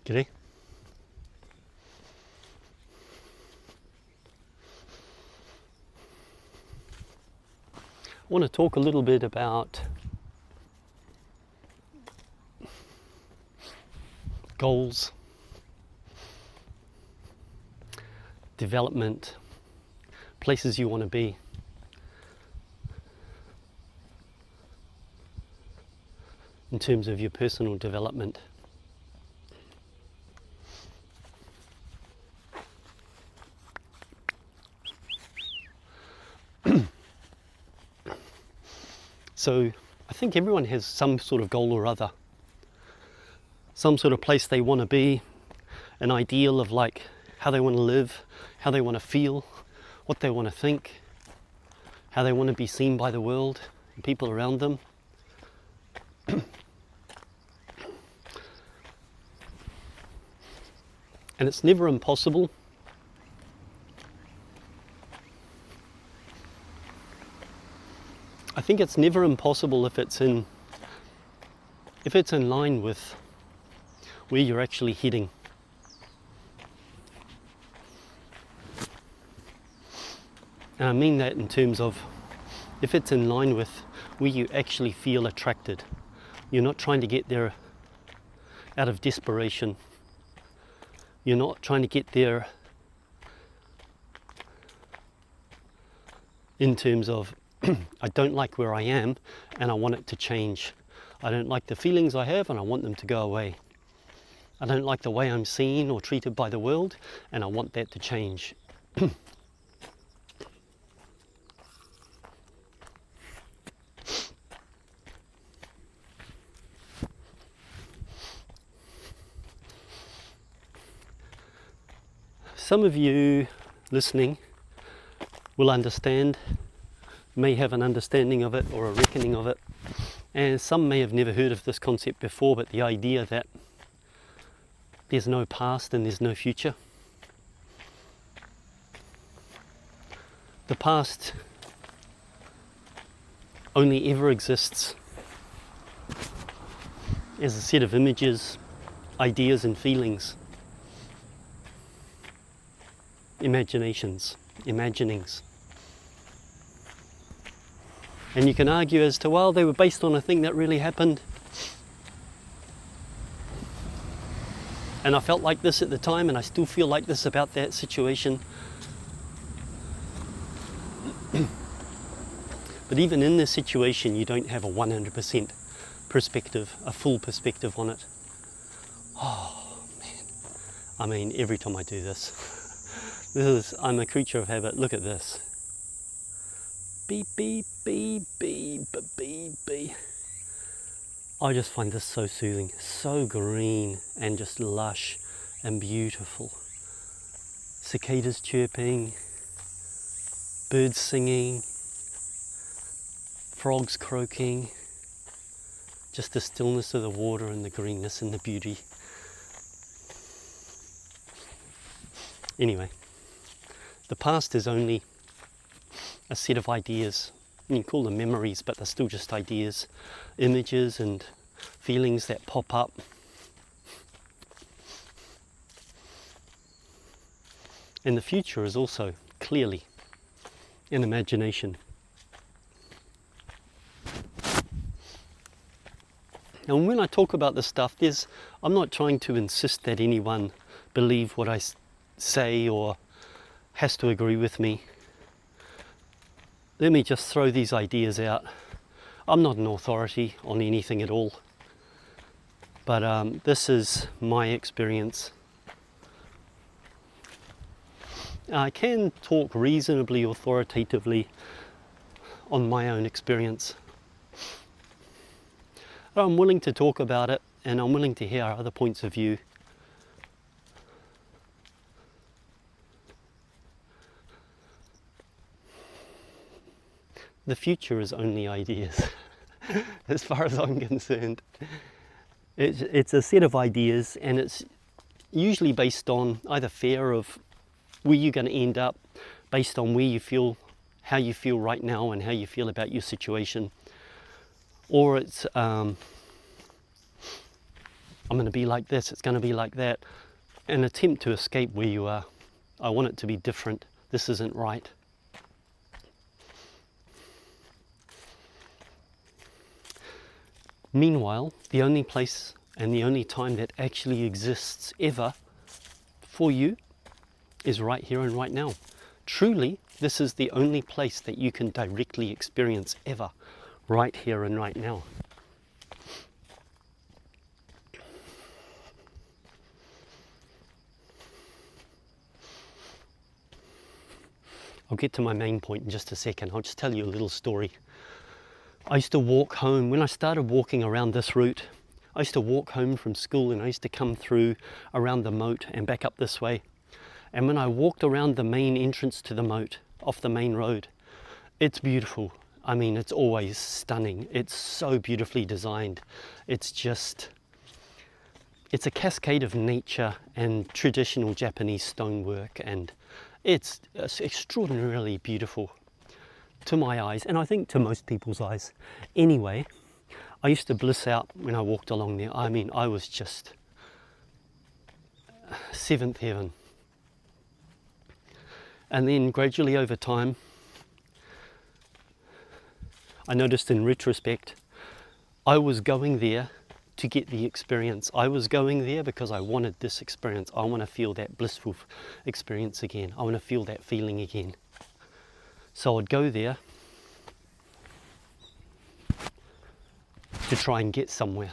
G'day. I want to talk a little bit about goals, development, places you want to be. In terms of your personal development. So I think everyone has some sort of goal or other, some sort of place they want to be, an ideal of like how they want to live, how they want to feel, what they want to think, how they want to be seen by the world and people around them. And it's never impossible. I think it's never impossible if it's in line with where you're actually heading. And I mean that in terms of if it's in line with where you actually feel attracted. You're not trying to get there out of desperation. You're not trying to get there in terms of I don't like where I am and I want it to change. I don't like the feelings I have and I want them to go away. I don't like the way I'm seen or treated by the world and I want that to change. Some of you listening will understand, may have an understanding of it or a reckoning of it, and some may have never heard of this concept before, but the idea that there's no past and there's no future. The past only ever exists as a set of images, ideas and feelings. Imaginings. And you can argue as to, well, they were based on a thing that really happened. And I felt like this at the time and I still feel like this about that situation. But even in this situation, you don't have a 100% perspective, a full perspective on it. Oh, man. I mean, every time I do this. I'm a creature of habit. Look at this. Beep, beep, beep, beep, beep, beep. I just find this so soothing, so green and just lush and beautiful. Cicadas chirping, birds singing, frogs croaking, just the stillness of the water and the greenness and the beauty. Anyway. The past is only a set of ideas. You can call them memories, but they're still just ideas, images and feelings that pop up. And the future is also clearly an imagination. And when I talk about this stuff, I'm not trying to insist that anyone believe what I say or has to agree with me. Let me just throw these ideas out. I'm not an authority on anything at all, but this is my experience. I can talk reasonably authoritatively on my own experience. But I'm willing to talk about it and I'm willing to hear other points of view. The future is only ideas, as far as I'm concerned. It's a set of ideas and it's usually based on either fear of where you're going to end up, based on where you feel, how you feel right now and how you feel about your situation. Or it's I'm going to be like this, it's going to be like that. An attempt to escape where you are. I want it to be different. This isn't right. Meanwhile, the only place and the only time that actually exists ever for you is right here and right now. Truly, this is the only place that you can directly experience ever, right here and right now. I'll get to my main point in just a second. I'll just tell you a little story. I used to walk home, when I started walking around this route, I used to walk home from school and I used to come through around the moat and back up this way. And when I walked around the main entrance to the moat, off the main road, it's beautiful. I mean, it's always stunning. It's so beautifully designed. It's a cascade of nature and traditional Japanese stonework, and it's extraordinarily beautiful to my eyes, and I think to most people's eyes. Anyway, I used to bliss out when I walked along there. I mean, I was just seventh heaven. And then gradually over time, I noticed in retrospect, I was going there to get the experience. I was going there because I wanted this experience. I want to feel that blissful experience again. I want to feel that feeling again. So I'd go there to try and get somewhere.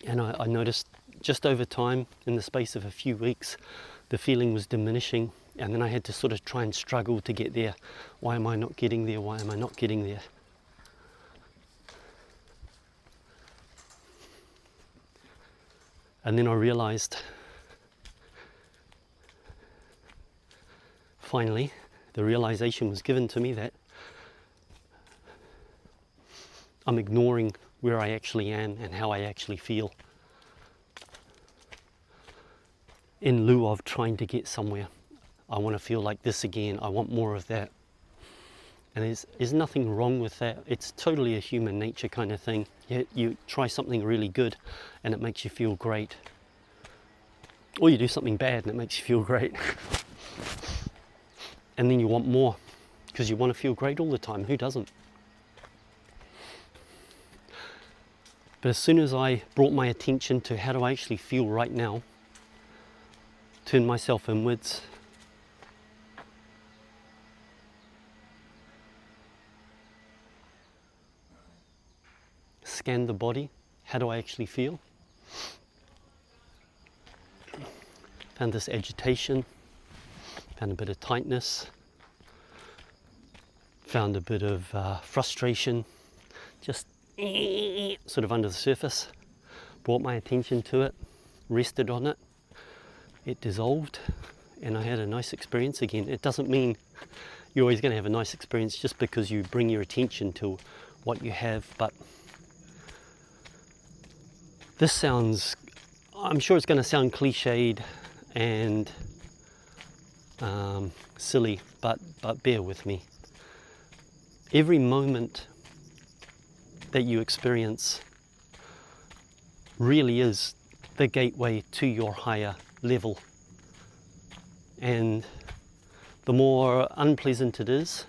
And I noticed just over time, in the space of a few weeks, the feeling was diminishing, and then I had to sort of try and struggle to get there. Why am I not getting there? Why am I not getting there? And then I realized, finally, the realization was given to me that I'm ignoring where I actually am and how I actually feel, in lieu of trying to get somewhere. I want to feel like this again. I want more of that. And there's nothing wrong with that. It's totally a human nature kind of thing. You try something really good and it makes you feel great. Or you do something bad and it makes you feel great. And then you want more because you want to feel great all the time. Who doesn't? But as soon as I brought my attention to how do I actually feel right now, turn myself inwards, scan the body, how do I actually feel? Found this agitation, found a bit of tightness, found a bit of frustration, just sort of under the surface. Brought my attention to it, rested on it, it dissolved, and I had a nice experience again. It doesn't mean you're always going to have a nice experience just because you bring your attention to what you have, but this sounds, I'm sure it's going to sound cliched and silly, but bear with me. Every moment that you experience really is the gateway to your higher level. And the more unpleasant it is,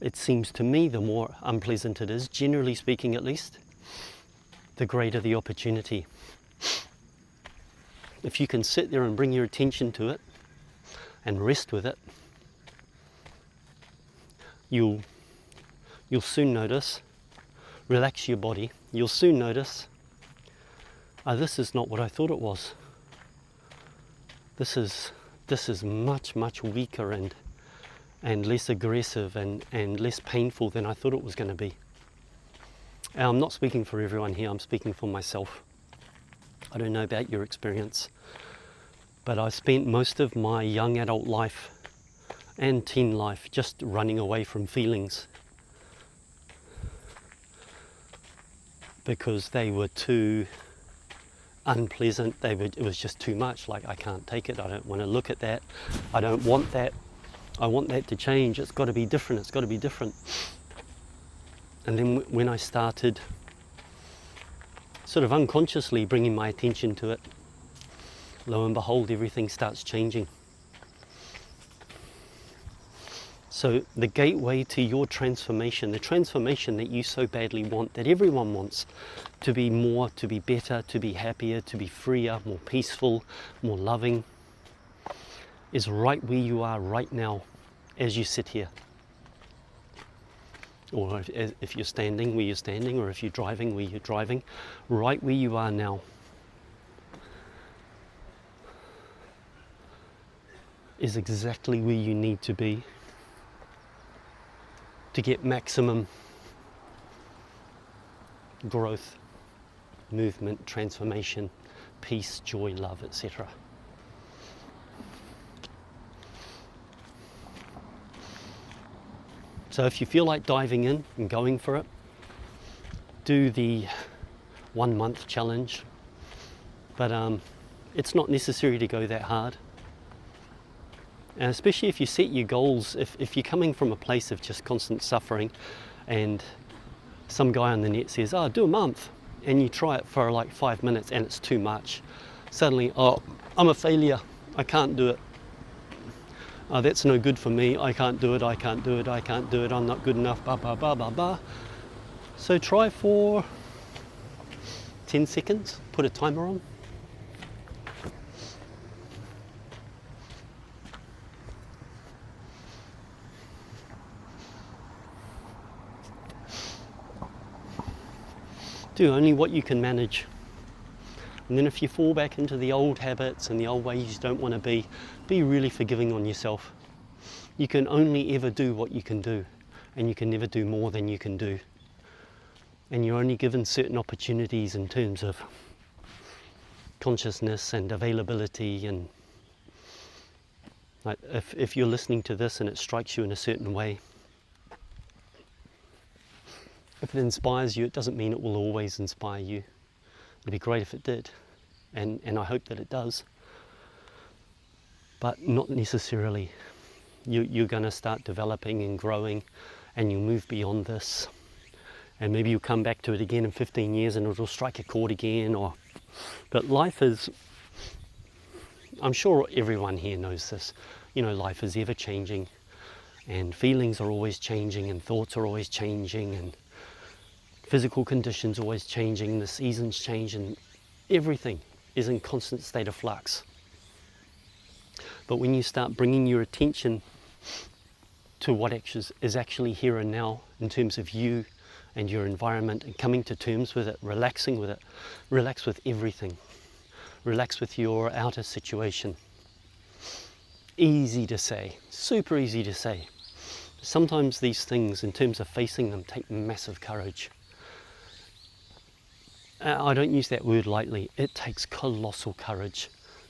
it seems to me the more unpleasant it is, generally speaking at least, the greater the opportunity. If you can sit there and bring your attention to it and rest with it, you'll soon notice, relax your body, you'll soon notice, this is not what I thought it was. This is much, much weaker and less aggressive and less painful than I thought it was going to be. And I'm not speaking for everyone here, I'm speaking for myself. I don't know about your experience, but I spent most of my young adult life and teen life just running away from feelings because they were too unpleasant. It was just too much. Like, I can't take it, I don't want to look at that, I don't want that, I want that to change, it's got to be different, it's got to be different. And then when I started sort of unconsciously bringing my attention to it, lo and behold, everything starts changing. So the gateway to your transformation, the transformation that you so badly want, that everyone wants, to be more, to be better, to be happier, to be freer, more peaceful, more loving, is right where you are right now as you sit here. Or if you're standing where you're standing, or if you're driving where you're driving, right where you are now is exactly where you need to be to get maximum growth, movement, transformation, peace, joy, love, etc. So if you feel like diving in and going for it, do the 1 month challenge. But it's not necessary to go that hard. And especially if you set your goals, if you're coming from a place of just constant suffering and some guy on the net says, oh, do a month, and you try it for like 5 minutes and it's too much, suddenly, oh, I'm a failure, I can't do it. Oh, that's no good for me, I can't do it, I can't do it, I can't do it, I'm not good enough, blah, blah, blah, blah, blah. So try for 10 seconds, put a timer on. Do only what you can manage. And then if you fall back into the old habits and the old ways you don't want to be really forgiving on yourself. You can only ever do what you can do, and you can never do more than you can do. And you're only given certain opportunities in terms of consciousness and availability. And like if you're listening to this and it strikes you in a certain way, if it inspires you, it doesn't mean it will always inspire you. It'd be great if it did, and I hope that it does, but not necessarily. You're going to start developing and growing, and you'll move beyond this, and maybe you'll come back to it again in 15 years and it'll strike a chord again. But life is, I'm sure everyone here knows this, life is ever changing, and feelings are always changing, and thoughts are always changing, and physical conditions always changing, the seasons change, and everything is in constant state of flux. But when you start bringing your attention to what is actually here and now in terms of you and your environment, and coming to terms with it, relaxing with it, relax with everything, relax with your outer situation. Easy to say, super easy to say. Sometimes these things, in terms of facing them, take massive courage. I don't use that word lightly. It takes colossal courage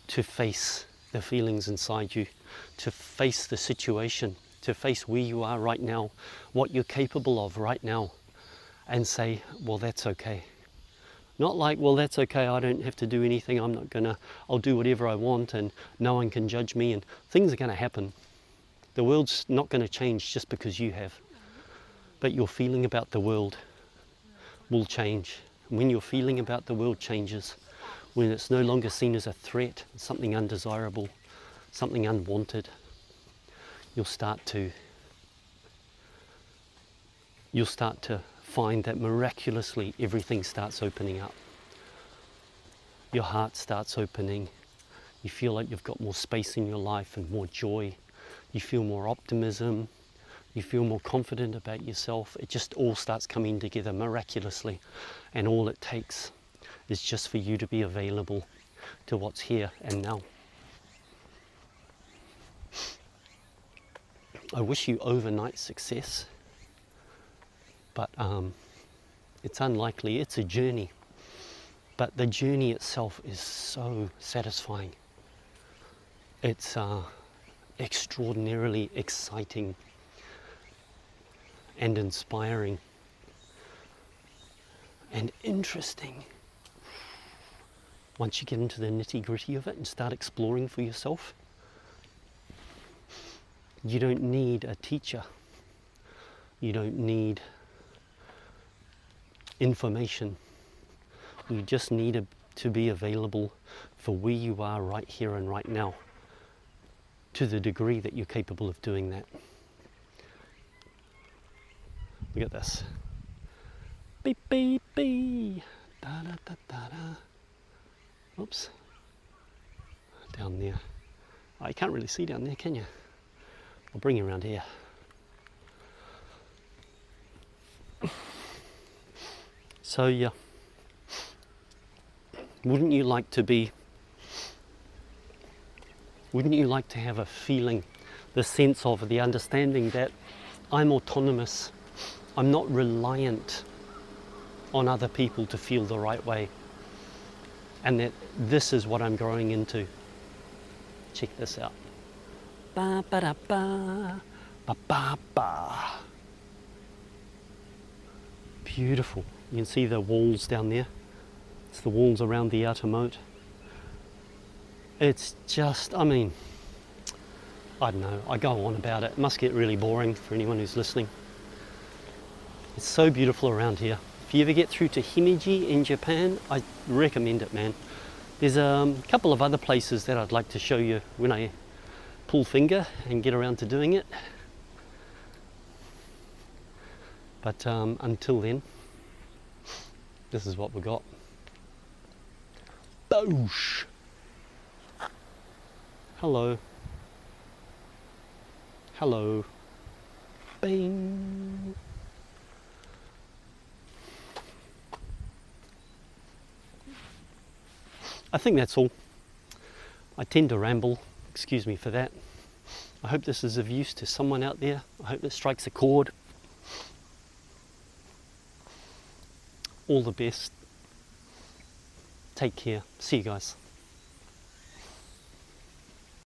to face the feelings inside you, to face the situation, to face where you are right now, what you're capable of right now, and say, well, that's okay. Not like, well, that's okay, I don't have to do anything, I'll do whatever I want and no one can judge me, and things are going to happen. The world's not going to change just because you have. But your feeling about the world will change. When your feeling about the world changes, when it's no longer seen as a threat, something undesirable, something unwanted, you'll start to find that miraculously everything starts opening up. Your heart starts opening. You feel like you've got more space in your life and more joy. You feel more optimism. You feel more confident about yourself. It just all starts coming together miraculously. And all it takes is just for you to be available to what's here and now. I wish you overnight success, but it's unlikely. It's a journey, but the journey itself is so satisfying. It's extraordinarily exciting and inspiring and interesting. Once you get into the nitty-gritty of it and start exploring for yourself, you don't need a teacher. You don't need information. You just need to be available for where you are right here and right now, to the degree that you're capable of doing that. Look at this. Beep, beep, beep. Da, da, da, da, da. Oops. Down there. Oh, you can't really see down there, can you? I'll bring you around here. So yeah, wouldn't you like to have a feeling, the sense of, the understanding that I'm autonomous, I'm not reliant on other people to feel the right way, and that this is what I'm growing into. Check this out. Ba ba da ba, ba ba ba. Beautiful. You can see the walls down there. It's the walls around the outer moat. It's just, I mean, I don't know, I go on about it. It must get really boring for anyone who's listening. It's so beautiful around here. If you ever get through to Himeji in Japan, I recommend it, man. There's a couple of other places that I'd like to show you when I pull finger and get around to doing it. But until then, this is what we got. Boosh! Hello. Hello. Bing! I think that's all. I tend to ramble, excuse me for that. I hope this is of use to someone out there. I hope this strikes a chord. All the best. Take care. See you guys.